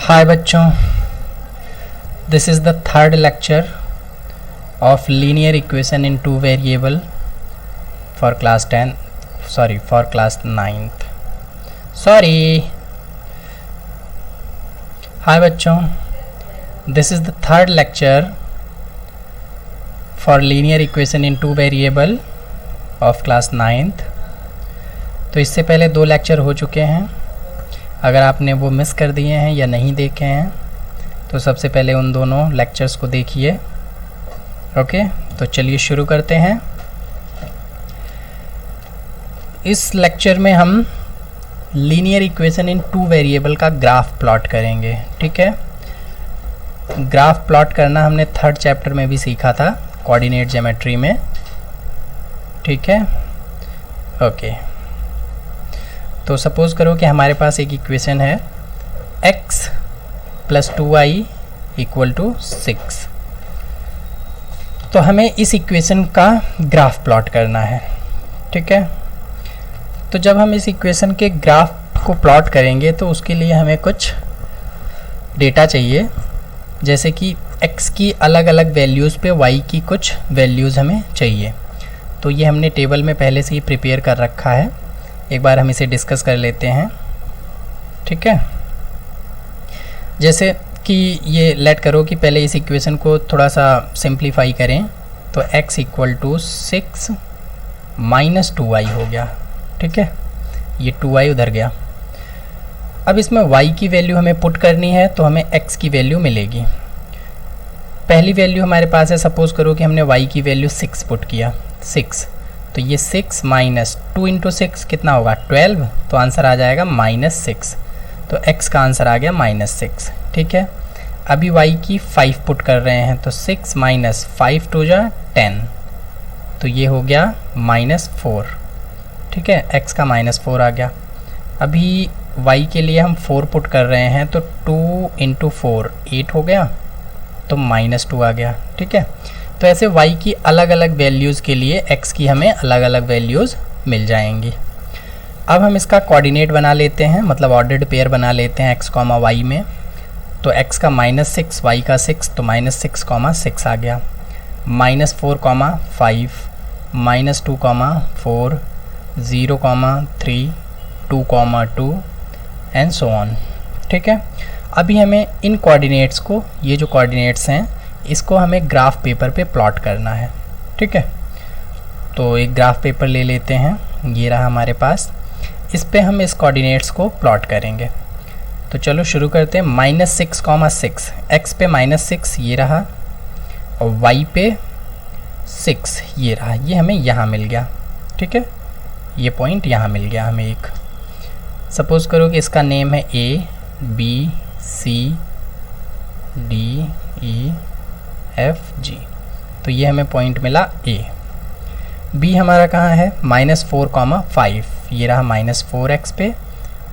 हाय बच्चों, this is the third lecture of linear equation in two variable for class 9th। हाय बच्चों, this is the third lecture for linear equation in two variable of class 9th। तो इससे पहले 2 lecture हो चुके हैं। अगर आपने वो मिस कर दिए हैं या नहीं देखे हैं तो सबसे पहले उन दोनों लेक्चर्स को देखिए। ओके, तो चलिए शुरू करते हैं। इस लेक्चर में हम linear equation in two variable का ग्राफ प्लॉट करेंगे। ठीक है, ग्राफ प्लॉट करना हमने 3rd चैप्टर में भी सीखा था, कोऑर्डिनेट ज्योमेट्री में। ठीक है, ओके। तो सपोज़ करो कि हमारे पास एक इक्वेशन है x + 2y = 6। तो हमें इस इक्वेशन का ग्राफ प्लॉट करना है। ठीक है, तो जब हम इस इक्वेशन के ग्राफ को प्लॉट करेंगे तो उसके लिए हमें कुछ डेटा चाहिए, जैसे कि x की अलग अलग वैल्यूज़ पे y की कुछ वैल्यूज़ हमें चाहिए। तो ये हमने टेबल में पहले से ही प्रिपेयर कर रखा है, एक बार हम इसे डिस्कस कर लेते हैं। ठीक है, जैसे कि ये लेट करो कि पहले इस इक्वेशन को थोड़ा सा सिंप्लीफाई करें, तो x = 6 - 2y हो गया। ठीक है, ये 2y उधर गया। अब इसमें y की वैल्यू हमें पुट करनी है, तो हमें x की वैल्यू मिलेगी। पहली वैल्यू हमारे पास है, सपोज़ करो कि हमने y की वैल्यू 6 पुट किया, 6। तो ये 6 - 2 × 6 कितना होगा, 12। तो आंसर आ जाएगा -6। तो x का आंसर आ गया -6। ठीक है, अभी y की 5 पुट कर रहे हैं, तो 6 - 5 = 10। तो ये हो गया -4। ठीक है, x का -4 आ गया। अभी y के लिए हम 4 पुट कर रहे हैं, तो 2 × 4 8 हो गया, तो -2 आ गया। ठीक है, तो ऐसे y की अलग अलग वैल्यूज़ के लिए x की हमें अलग अलग वैल्यूज़ मिल जाएंगी। अब हम इसका कोऑर्डिनेट बना लेते हैं, मतलब ऑर्डर्ड पेयर बना लेते हैं x, y में। तो x का -6, y का 6, तो -6, 6 आ गया। -4, 5, -2, 4, 0, 3, 2, 2 एंड सो ऑन। ठीक है, अभी हमें इन कोऑर्डिनेट्स को, ये जो कोऑर्डिनेट्स हैं, इसको हमें ग्राफ पेपर पे प्लॉट करना है। ठीक है, तो एक ग्राफ पेपर ले लेते हैं, ये रहा हमारे पास। इस पे हम इस कोऑर्डिनेट्स को प्लॉट करेंगे। तो चलो शुरू करते हैं। -6, 6, x पे -6 ये रहा, और y पे 6 ये रहा। ये हमें यहाँ मिल गया। ठीक है, ये पॉइंट यहाँ मिल गया हमें एक। सपोज़ करो कि इसका नेम है A, B, C, D, E, F, G। तो ये हमें पॉइंट मिला A। B हमारा कहाँ है, -4, 5 ये रहा, -4x पे,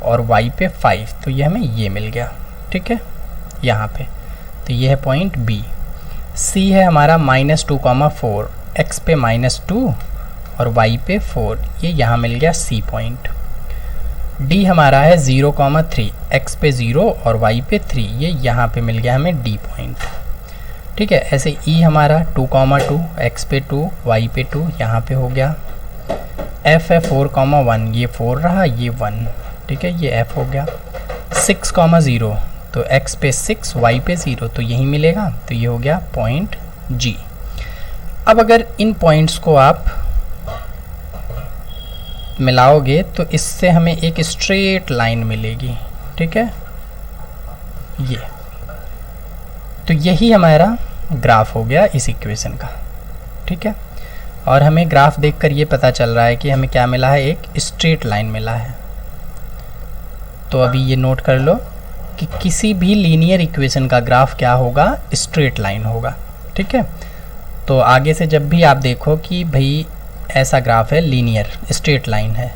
और y पे 5। तो ये हमें ये मिल गया। ठीक है, यहाँ पे। तो ये है पॉइंट B। C है हमारा -2, 4 x पे -2 और y पे 4, ये यहाँ मिल गया C पॉइंट। D हमारा है 0, 3 x पे 0 और y पे 3, ये यहाँ पे मिल गया हमें D पॉइंट। ठीक है, ऐसे E हमारा 2, 2 x पे 2 y पे 2, यहाँ पे हो गया। F है 4, 1 ये 4 रहा, ये 1। ठीक है, ये F हो गया। 6, 0 तो x पे 6 y पे 0, तो यही मिलेगा। तो ये हो गया पॉइंट G। अब अगर इन पॉइंट्स को आप मिलाओगे तो इससे हमें एक स्ट्रेट लाइन मिलेगी। ठीक है, ये तो यही हमारा ग्राफ हो गया इस इक्वेशन का। ठीक है, और हमें ग्राफ देखकर ये पता चल रहा है कि हमें क्या मिला है, एक स्ट्रेट लाइन मिला है। तो अभी ये नोट कर लो कि किसी भी लीनियर इक्वेशन का ग्राफ क्या होगा, स्ट्रेट लाइन होगा। ठीक है, तो आगे से जब भी आप देखो कि भाई ऐसा ग्राफ है, लीनियर स्ट्रेट लाइन है,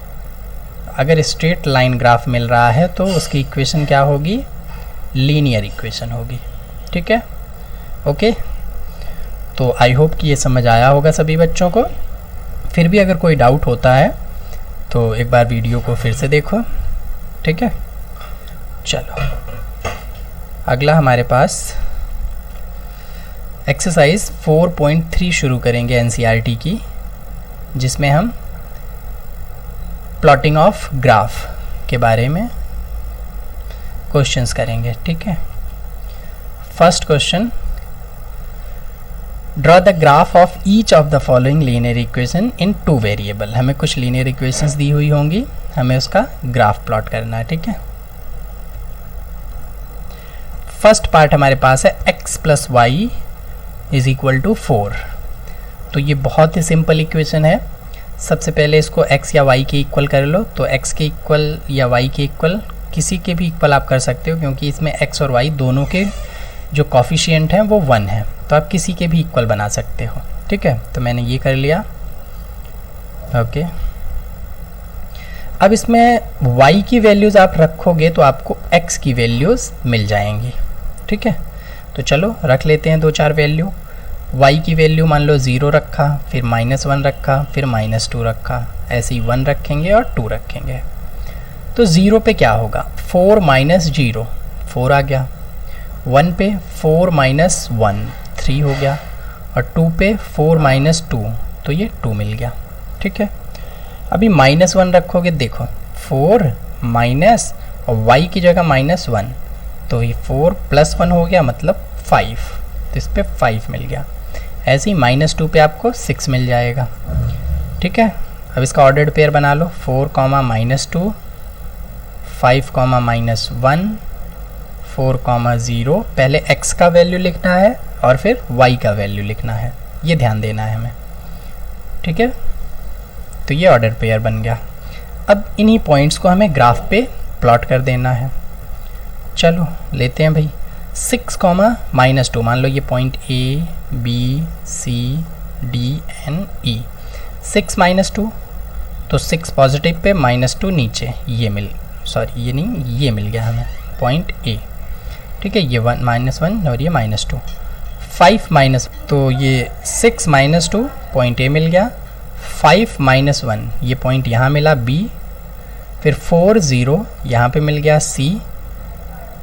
अगर स्ट्रेट लाइन ग्राफ मिल रहा है तो उसकी इक्वेशन क्या होगी, लीनियर इक्वेशन होगी। ठीक है, ओके। तो आई होप कि ये समझ आया होगा सभी बच्चों को। फिर भी अगर कोई डाउट होता है तो एक बार वीडियो को फिर से देखो। ठीक है, चलो। अगला हमारे पास एक्सरसाइज 4.3 शुरू करेंगे एनसीईआरटी की, जिसमें हम प्लॉटिंग ऑफ ग्राफ के बारे में क्वेश्चंस करेंगे। ठीक है, first question, draw the graph of each of the following linear equation in 2 variable. हमें कुछ लीनियर इक्वेशंस दी हुई होंगी, हमें उसका ग्राफ प्लॉट करना है। ठीक है, फर्स्ट पार्ट हमारे पास है x plus y is equal to 4। तो ये बहुत ही सिंपल इक्वेशन है। सबसे पहले इसको x या y के इक्वल कर लो। तो x के इक्वल या y के इक्वल, किसी के भी इक्वल आप कर सकते हो, क्योंकि इसमें x और y दोनों के जो कॉफिशिएंट हैं वो 1 है, तो आप किसी के भी इक्वल बना सकते हो। ठीक है, तो मैंने ये कर लिया। ओके, अब इसमें y की वैल्यूज़ आप रखोगे तो आपको x की वैल्यूज़ मिल जाएंगी। ठीक है, तो चलो रख लेते हैं 2-4 वैल्यू। y की वैल्यू मान लो 0 रखा, फिर -1 रखा, फिर -2 रखा, ऐसे ही 1 रखेंगे और 2 रखेंगे। तो 0 पे क्या होगा, 4 माइनस 0 4 आ गया, 1 पे 4 माइनस 1 3 हो गया, और 2 पे 4 माइनस 2 तो ये 2 मिल गया। ठीक है, अभी -1 रखोगे, देखो 4 माइनस और y की जगह -1, तो ये 4 + 1 हो गया, मतलब 5, तो इस पे 5 मिल गया। ऐसे ही -2 पे आपको 6 मिल जाएगा। ठीक है, अब इसका ऑर्डर्ड पेयर बना लो, 4, -2, 5, -1, 4, 0। पहले x का वैल्यू लिखना है और फिर y का वैल्यू लिखना है, ये ध्यान देना है हमें। ठीक है, तो ये ऑर्डर पेयर बन गया। अब इन्हीं पॉइंट्स को हमें ग्राफ पे प्लॉट कर देना है। चलो लेते हैं भाई, 6, -2, मान लो ये point A, B, C, D, N, E। 6 -2, तो 6 पॉजिटिव पे, -2 नीचे, ये मिल गया हमें पॉइंट A। ठीक है, ये 1 और ये -2, 5 तो ये 6 -2 पॉइंट A मिल गया, 5 -1 ये पॉइंट यहाँ मिला B, फिर 4 0 यहाँ पे मिल गया C,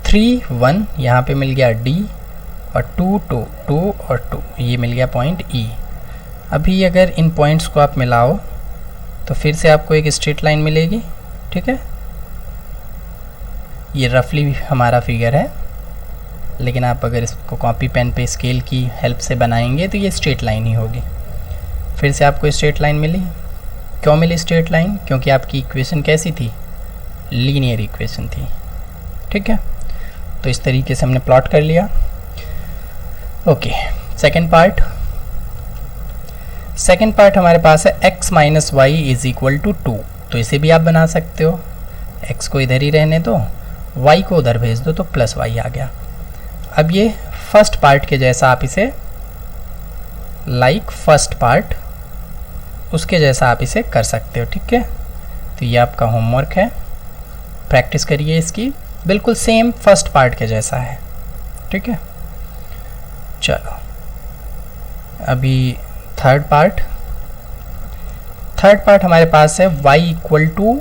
3 1 यहाँ पे मिल गया D, और 2 2 2 और 2 ये मिल गया पॉइंट E। अभी अगर इन पॉइंट्स को आप मिलाओ तो फिर से आपको एक स्ट्रेट लाइन मिलेगी। ठीक है, ये रफली हमारा फिगर है, लेकिन आप अगर इसको कॉपी पेन पे स्केल की हेल्प से बनाएंगे तो ये स्ट्रेट लाइन ही होगी। फिर से आपको स्ट्रेट लाइन मिली। क्यों मिली स्ट्रेट लाइन, क्योंकि आपकी इक्वेशन कैसी थी, लीनियर इक्वेशन थी। ठीक है, तो इस तरीके से हमने प्लॉट कर लिया। ओके, सेकंड पार्ट हमारे पास है x - y is equal to 2। तो इसे भी आप बना सकते हो, x को इधर ही रहने दो, y को उधर भेज दो, तो +y आ गया। अब ये फर्स्ट पार्ट के जैसा आप इसे फर्स्ट पार्ट उसके जैसा आप इसे कर सकते हो। ठीक है, तो ये आपका होमवर्क है, प्रैक्टिस करिए इसकी, बिल्कुल सेम फर्स्ट पार्ट के जैसा है। ठीक है, चलो अभी थर्ड पार्ट हमारे पास है y =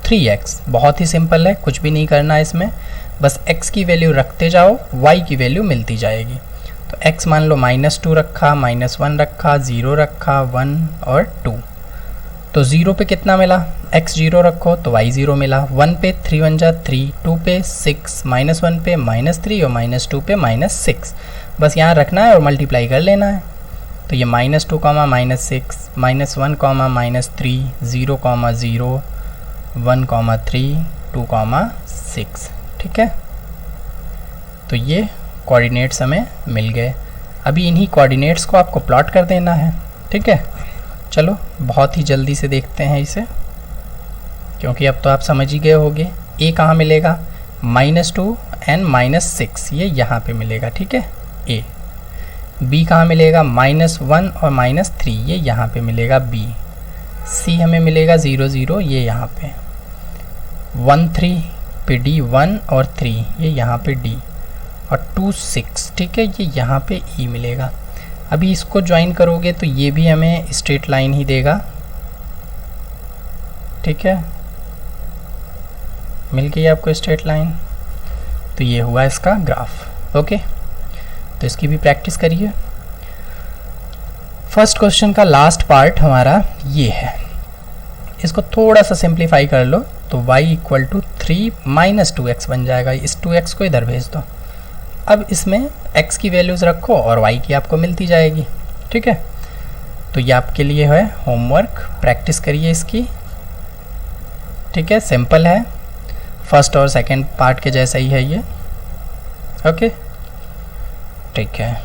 3x। बहुत ही सिंपल है, कुछ भी नहीं करना है इसमें, बस x की वैल्यू रखते जाओ, y की वैल्यू मिलती जाएगी। तो x मान लो -2 रखा, -1 रखा, 0 रखा, 1 और 2। तो 0 पे कितना मिला, x 0 रखो तो y 0 मिला, 1 पे 3 1 जा 3, 2 पे 6, -1 पे -3 और -2 पे -6। बस यहाँ रखना है और मल्टीप्लाई कर लेना है। तो ये -2, -6, -1, -3, 0, 0, 1, 3, 2, 6। ठीक है, तो ये कोऑर्डिनेट्स हमें मिल गए। अभी इन्हीं कोऑर्डिनेट्स को आपको प्लॉट कर देना है। ठीक है, चलो बहुत ही जल्दी से देखते हैं इसे, क्योंकि अब तो आप समझ ही गए होंगे। a कहाँ मिलेगा, -2 and -6 ये यहाँ पे मिलेगा। ठीक है, a। b कहाँ मिलेगा, -1 और -3 ये यहाँ पे मिलेगा b। c हमें मिलेगा 0 0 ये यहाँ पे, 1 3 पे d 1 और 3 ये यहाँ पे d, और 2 6। ठीक है, ये यहाँ पे e मिलेगा। अभी इसको ज्वाइन करोगे तो ये भी हमें स्ट्रेट लाइन ही देगा। ठीक है, मिल गई आपको स्ट्रेट लाइन। तो तो ये हुआ इसका ग्राफ। ओके, तो इसकी भी प्रैक्टिस करिए। फर्स्ट क्वेश्चन का लास्ट पार्ट हमारा ये है, इसको थोड़ा सा सिंप्लीफाई कर लो तो y equal to 3 minus 2x बन जाएगा। इस 2x को इधर भेज दो। अब इसमें x की वैल्यूज़ रखो और y की आपको मिलती जाएगी। ठीक है, तो ये आपके लिए है होमवर्क, प्रैक्टिस करिए इसकी। ठीक है, सिंपल है, फर्स्ट और सेकंड पार्ट के जैसा ही है ये। ओके, ठीक है।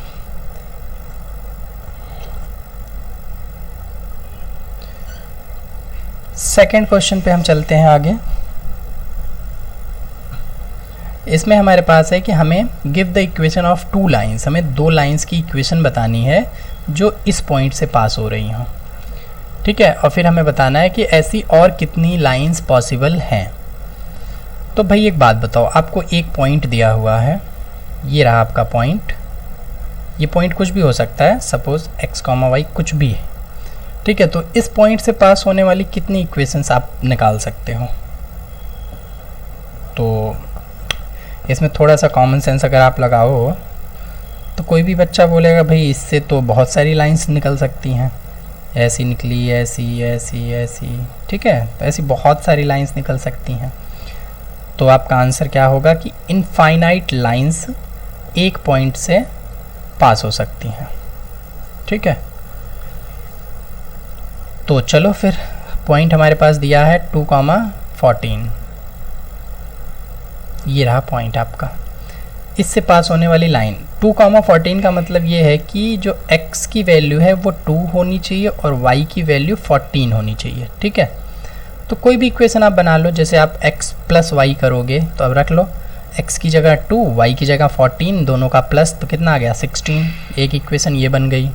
सेकंड क्वेश्चन पे हम चलते हैं आगे। इसमें हमारे पास है कि हमें give the equation of 2 lines, हमें 2 लाइंस की इक्वेशन बतानी है जो इस पॉइंट से पास हो रही हों। ठीक है, और फिर हमें बताना है कि ऐसी और कितनी लाइंस पॉसिबल हैं। तो भाई एक बात बताओ, आपको एक पॉइंट दिया हुआ है, ये रहा आपका पॉइंट। ये पॉइंट कुछ भी हो सकता है, सपोज x, y कुछ भी है। ठीक है, तो इस पॉइंट से पास होने वाली कितनी इक्वेशंस आप निकाल सकते हो। तो इसमें थोड़ा सा कॉमन सेंस अगर आप लगाओ तो कोई भी बच्चा बोलेगा भाई इससे तो बहुत सारी लाइंस निकल सकती हैं, ऐसी निकली, ऐसी, ऐसी, ऐसी। ठीक है, तो ऐसी बहुत सारी लाइंस निकल सकती हैं। तो आपका आंसर क्या होगा कि इनफाइनाइट लाइंस एक पॉइंट से पास हो सकती हैं। ठीक है, तो चलो फिर पॉइंट हमारे पास दिया है 2,14। ये रहा पॉइंट आपका, इससे पास होने वाली लाइन 2,14 का मतलब ये है कि जो x की वैल्यू है वो 2 होनी चाहिए और y की वैल्यू 14 होनी चाहिए। ठीक है, तो कोई भी इक्वेशन आप बना लो, जैसे आप x प्लस वाई करोगे तो अब रख लो x की जगह 2, y की जगह 14, दोनों का प्लस, तो कितना आ गया 16। एक इक्वेशन ये बन गई।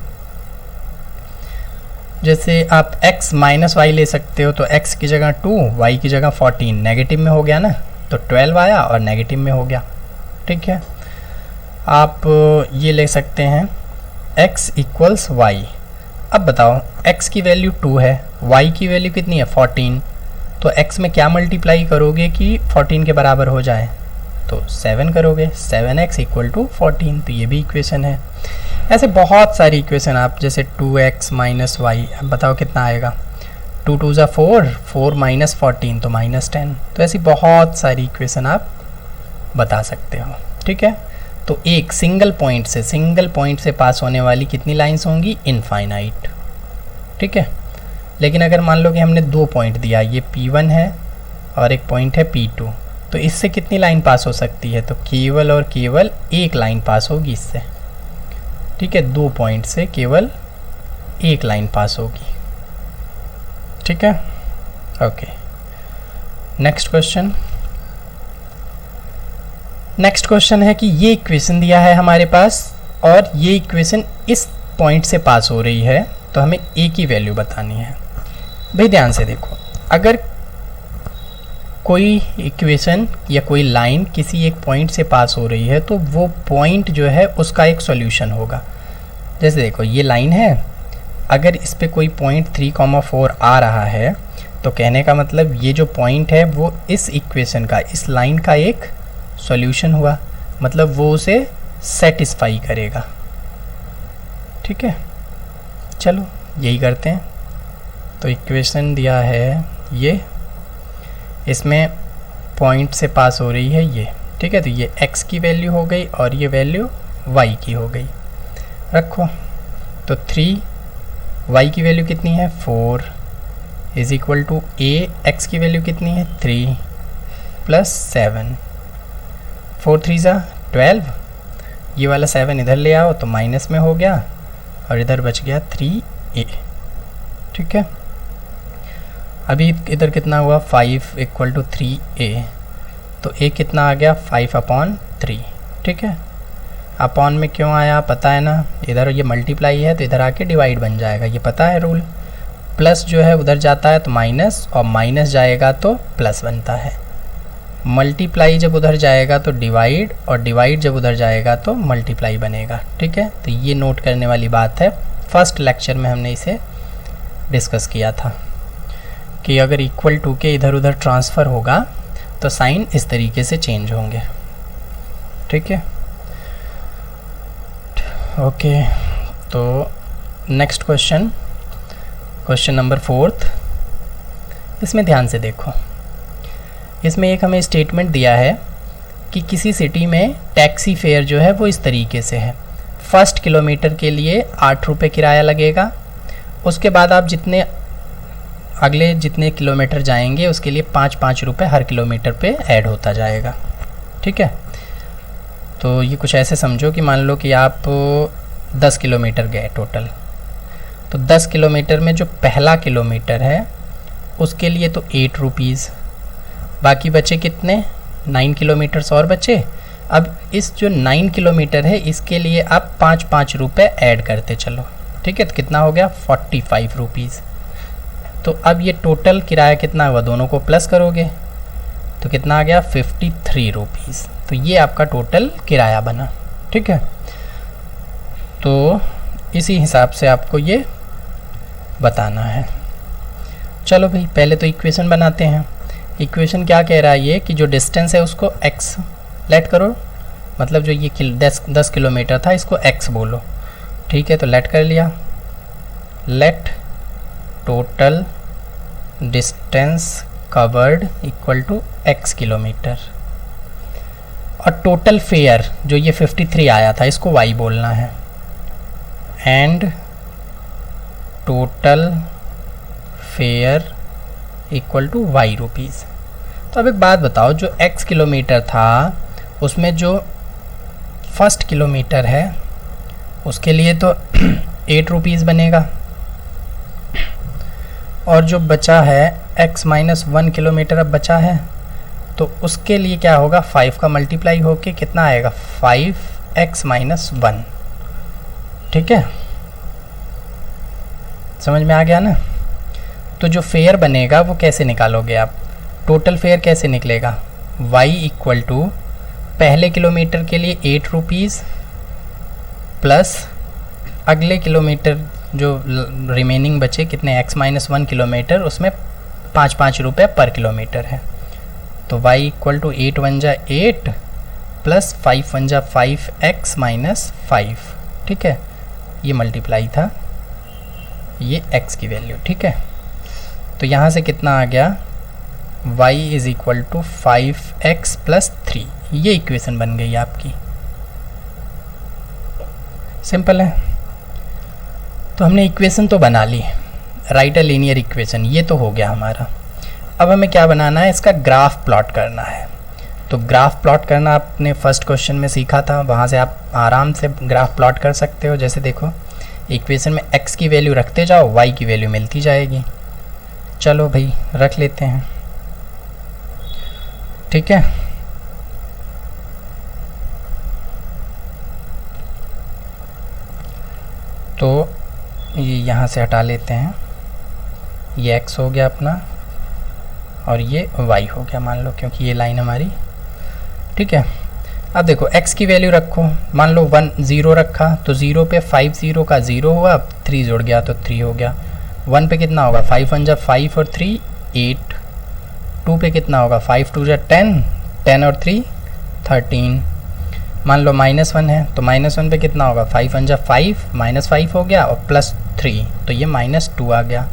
जैसे आप x माइनस वाई ले सकते हो, तो x की जगह 2, y की जगह 14, नेगेटिव में हो गया ना, तो 12 आया और नेगेटिव में हो गया। ठीक है, आप ये ले सकते हैं x इक्वल्स वाई। अब बताओ x की वैल्यू 2 है, y की वैल्यू कितनी है 14, तो x में क्या मल्टीप्लाई करोगे कि 14 के बराबर हो जाए, तो 7 करोगे, 7x इक्वल टू 14। तो ये भी इक्वेशन है। ऐसे बहुत सारी इक्वेशन आप, जैसे 2x माइनस वाई, अब बताओ कितना आएगा, 2 2 ज़ा 4, 4 माइनस 14 तो -10। तो ऐसी बहुत सारी इक्वेशन आप बता सकते हो। ठीक है, तो एक सिंगल पॉइंट से पास होने वाली कितनी लाइंस होंगी, इनफाइनाइट। ठीक है, लेकिन अगर मान लो कि हमने 2 पॉइंट दिया, ये P1 है और एक पॉइंट है P2, तो इससे कितनी लाइन पास हो सकती है, तो केवल और केवल एक लाइन पास होगी इससे। ठीक है, 2 पॉइंट से केवल एक लाइन पास होगी। ठीक है, ओके। नेक्स्ट क्वेश्चन है कि ये इक्वेशन दिया है हमारे पास और ये इक्वेशन इस पॉइंट से पास हो रही है, तो हमें a की वैल्यू बतानी है। भाई ध्यान से देखो, अगर कोई इक्वेशन या कोई लाइन किसी एक पॉइंट से पास हो रही है तो वो पॉइंट जो है उसका एक सॉल्यूशन होगा। जैसे देखो ये लाइन है, अगर इस पे कोई पॉइंट 3,4 आ रहा है तो कहने का मतलब ये जो पॉइंट है वो इस इक्वेशन का, इस लाइन का एक सॉल्यूशन हुआ, मतलब वो उसे सेटिस्फाई करेगा। ठीक है, चलो यही करते हैं। तो इक्वेशन दिया है ये, इसमें पॉइंट से पास हो रही है ये। ठीक है, तो ये x की वैल्यू हो गई और ये वैल्यू y की हो गई। रखो, तो 3, y की वैल्यू कितनी है 4 is equal to a, x की वैल्यू कितनी है 3 प्लस 7, 4 3 ज़ा 12, ये वाला 7 इधर ले आओ तो माइनस में हो गया और इधर बच गया 3a। ठीक है, अभी इधर कितना हुआ 5 इक्वल टू 3a, तो a कितना आ गया 5/3। ठीक है, अपॉन में क्यों आया पता है ना, इधर ये मल्टीप्लाई है तो इधर आके डिवाइड बन जाएगा, ये पता है रूल। प्लस जो है उधर जाता है तो माइनस, और माइनस जाएगा तो प्लस बनता है। मल्टीप्लाई जब उधर जाएगा तो डिवाइड, और डिवाइड जब उधर जाएगा तो मल्टीप्लाई बनेगा। ठीक है, तो ये नोट करने वाली बात है। फर्स्ट लेक्चर में हमने इसे डिस्कस किया था कि अगर इक्वल टू के इधर उधर ट्रांसफ़र होगा तो साइन इस तरीके से चेंज होंगे। ठीक है। ओके, तो नेक्स्ट क्वेश्चन, क्वेश्चन नंबर 4। इसमें ध्यान से देखो, इसमें एक हमें स्टेटमेंट दिया है कि किसी सिटी में टैक्सी फेयर जो है वो इस तरीके से है। फर्स्ट किलोमीटर के लिए 8 रुपये किराया लगेगा, उसके बाद आप अगले जितने किलोमीटर जाएंगे उसके लिए 5-5 रुपये हर किलोमीटर पे ऐड होता जाएगा। ठीक है, तो ये कुछ ऐसे समझो कि मान लो कि आप 10 किलोमीटर गए टोटल, तो 10 किलोमीटर में जो पहला किलोमीटर है उसके लिए तो 8 रुपीज़, बाकी बचे कितने, 9 किलोमीटर्स और बचे। अब इस जो 9 किलोमीटर है इसके लिए आप 5-5 रुपये ऐड करते चलो। ठीक है, तो कितना हो गया, 45 रुपीज़। तो अब ये टोटल किराया कितना हुआ, दोनों को प्लस करोगे तो कितना आ गया, 53 रुपीज़। तो ये आपका टोटल किराया बना। ठीक है, तो इसी हिसाब से आपको ये बताना है। चलो भाई, पहले तो इक्वेशन बनाते हैं। इक्वेशन क्या कह रहा है ये कि जो डिस्टेंस है उसको x लेट करो, मतलब जो ये 10 किलोमीटर था इसको x बोलो। ठीक है, तो लेट कर लिया, let total distance covered equal to x kilometre, और टोटल फेयर जो ये 53 आया था इसको y बोलना है, and total fare equal to y rupees. तो अब एक बात बताओ, जो x किलोमीटर था उसमें जो फर्स्ट किलोमीटर है उसके लिए तो 8 रुपीज़ बनेगा, और जो बचा है x-1 किलोमीटर अब बचा है तो उसके लिए क्या होगा, 5 का मल्टीप्लाई होके कितना आएगा, 5x-1। ठीक है, समझ में आ गया ना। तो जो फेयर बनेगा वो कैसे निकालोगे आप, टोटल फेयर कैसे निकलेगा, y इक्वल टू पहले किलोमीटर के लिए 8 रुपीज़ प्लस अगले किलोमीटर जो रिमेनिंग बचे कितने, x-1 किलोमीटर, उसमें 5-5 रुपये पर किलोमीटर है। तो y equal to 8 × 1 = 8 plus 5 × 1 = 5 x-5। ठीक है, ये मल्टीप्लाई था ये x की वैल्यू। ठीक है, तो यहाँ से कितना आ गया, y is equal to 5x + 3। ये इक्वेशन बन गई आपकी, सिंपल है। तो हमने इक्वेशन तो बना ली, राइट अ लीनियर इक्वेशन, ये तो हो गया हमारा। अब हमें क्या बनाना है, इसका ग्राफ प्लॉट करना है। तो ग्राफ प्लॉट करना आपने फर्स्ट क्वेश्चन में सीखा था, वहाँ से आप आराम से ग्राफ प्लॉट कर सकते हो। जैसे देखो, इक्वेशन में x की वैल्यू रखते जाओ, y की वैल्यू मिलती जाएगी। चलो भाई रख लेते हैं। ठीक है, तो ये यहाँ से हटा लेते हैं, ये x हो गया अपना और ये y हो गया मान लो, क्योंकि ये लाइन हमारी। ठीक है, अब देखो x की वैल्यू रखो, मान लो 1 0 रखा तो 0 पे 5 0 का 0 हुआ, 3 जुड़ गया तो 3 हो गया। 1 पे कितना होगा, 5 × 1 = 5 और 3 8। 2 पे कितना होगा, 5 × 2 = 10, 10 और 3 13। मान लो -1 है तो -1 पे कितना होगा, 5 × 1 = 5, -5 हो गया और +3, तो ये -2 आ गया।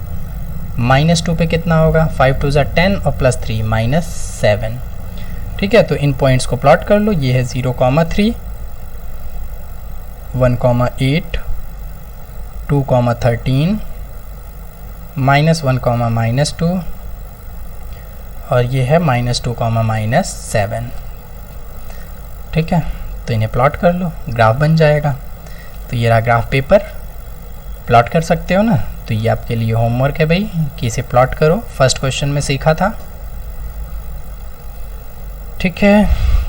-2 पे कितना होगा, 5 × 2 = 10 और +3 -7। ठीक है, तो इन पॉइंट्स को प्लॉट कर लो। ये है 0,3, 1,8, 2,13, -1, -2 और ये है -2, -7। ठीक है, तो इन्हें प्लॉट कर लो, ग्राफ बन जाएगा। तो ये रहा ग्राफ पेपर, प्लॉट कर सकते हो ना। तो ये आपके लिए होमवर्क है भाई कि इसे प्लॉट करो, फर्स्ट क्वेश्चन में सीखा था। ठीक है।